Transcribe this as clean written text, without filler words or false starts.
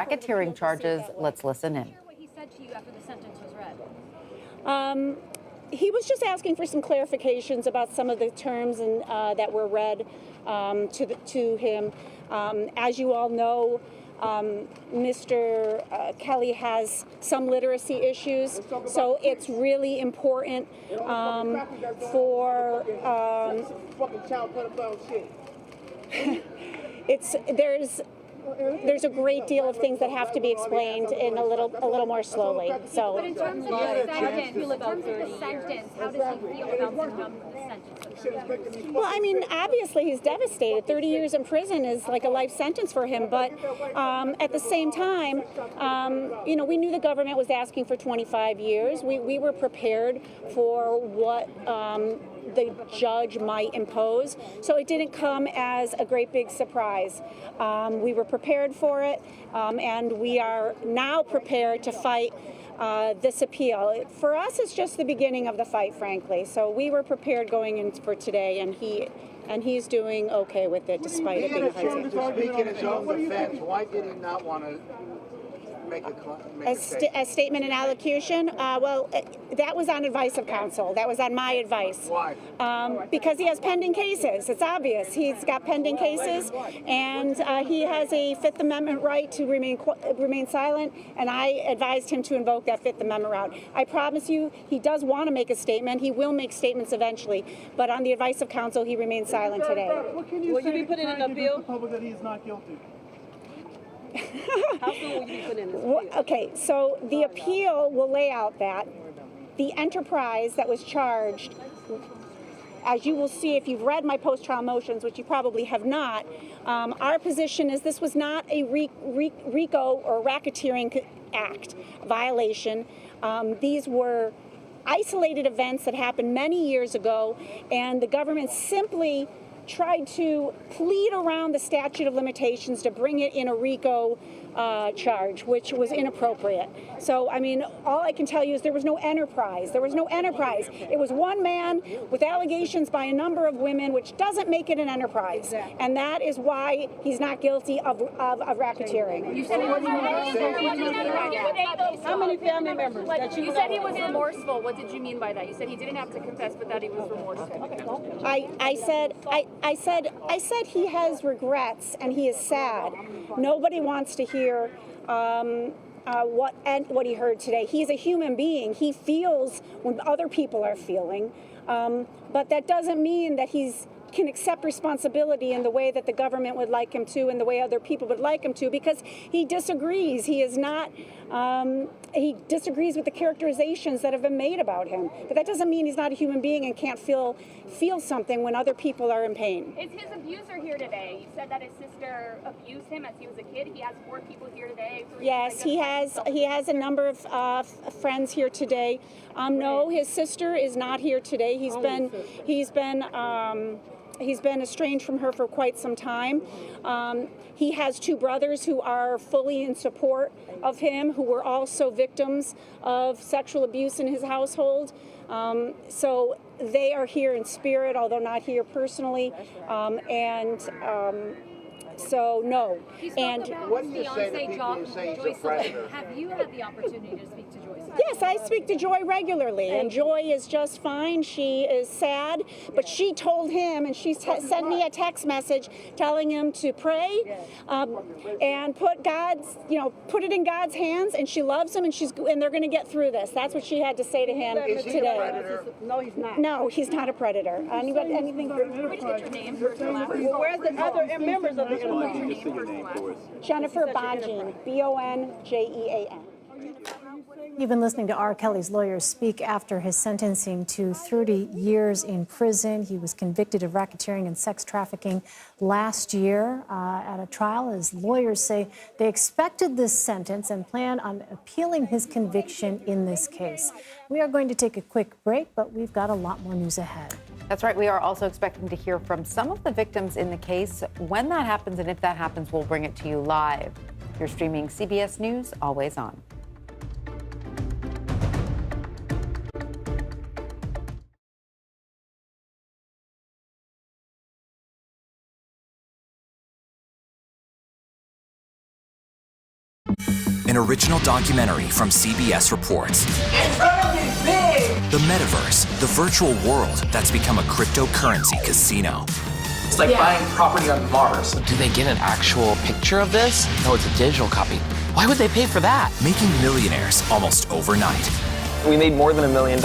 racketeering charges. Let's listen in. What he said to you after the sentence was read. He was just asking for some clarifications about some of the terms and that were read to him. As you all know, Mr. Kelly has some literacy issues, so it's really important for there's a great deal of things that have to be explained in a little more slowly. So, but in terms of the sentence, how does he feel about the sentence? Well, I mean, obviously he's devastated. 30 years in prison is like a life sentence for him. But at the same time, you know, we knew the government was asking for 25 years. We were prepared for what the judge might impose. So it didn't come as a great big surprise. We were prepared for it, and we are now prepared to fight this appeal. For us, it's just the beginning of the fight, frankly. So we were prepared going in for today, and he's doing okay with it, despite it being a hard to speak in his own defense. Why did he not want to make a statement in allocution? Well, that was on advice of counsel. That was on my advice. Why? Because he has pending cases. It's obvious. He's got pending cases, and he has a Fifth Amendment right to remain silent, and I advised him to invoke that Fifth Amendment right. I promise you, he does want to make a statement. He will make statements eventually, but on the advice of counsel, he remains silent today. Will you be putting in an appeal? Public that he is not guilty. How soon will you be putting in this appeal? Okay, so the appeal will lay out that the enterprise that was charged, as you will see if you've read my post-trial motions, which you probably have not, our position is this was not a RICO or racketeering act violation. These were isolated events that happened many years ago, and the government simply tried to plead around the statute of limitations to bring it in a RICO charge, which was inappropriate. So, I mean, all I can tell you is there was no enterprise. There was no enterprise. It was one man with allegations by a number of women, which doesn't make it an enterprise. And that is why he's not guilty of racketeering. You said he was How many family members? You said he was remorseful. What did you mean by that? You said he didn't have to confess, but that he was remorseful. I said he has regrets and he is sad. Nobody wants to hear what he heard today. He's a human being. He feels when other people are feeling, but that doesn't mean that he's can accept responsibility in the way that the government would like him to and the way other people would like him to, because he disagrees. He is not, he disagrees with the characterizations that have been made about him. But that doesn't mean he's not a human being and can't feel something when other people are in pain. Is his abuser here today? You said that his sister abused him as he was a kid. He has 4 people here today. Yes, he has a number of friends here today. No, his sister is not here today. He's been estranged from her for quite some time. He has 2 brothers who are fully in support of him, who were also victims of sexual abuse in his household. So they are here in spirit, although not here personally. So no. And what do you say to people who say he's a predator? Have you had the opportunity to speak to Joyce? Yes, I speak to Joy regularly, and Joy is just fine. She is sad, but she told him, and she sent me a text message telling him to pray and put it in God's hands. And she loves him, and they're going to get through this. That's what she had to say to him Is he today. a predator? No, he's not. No, he's not a predator. Anything? Where's your name, first and last? Where's the other members of the Jennifer Bonjean, Bonjean. You've been listening to R. Kelly's lawyers speak after his sentencing to 30 years in prison. He was convicted of racketeering and sex trafficking last year at a trial. His lawyers say they expected this sentence and plan on appealing his conviction in this case. We are going to take a quick break, but we've got a lot more news ahead. That's right. We are also expecting to hear from some of the victims in the case. When that happens, and if that happens, we'll bring it to you live. You're streaming CBS News, always on. An original documentary from CBS reports. It's gonna be big! The metaverse, the virtual world that's become a cryptocurrency casino. It's like buying property on Mars. Do they get an actual picture of this? No, it's a digital copy. Why would they pay for that? Making millionaires almost overnight. We made more than $1 million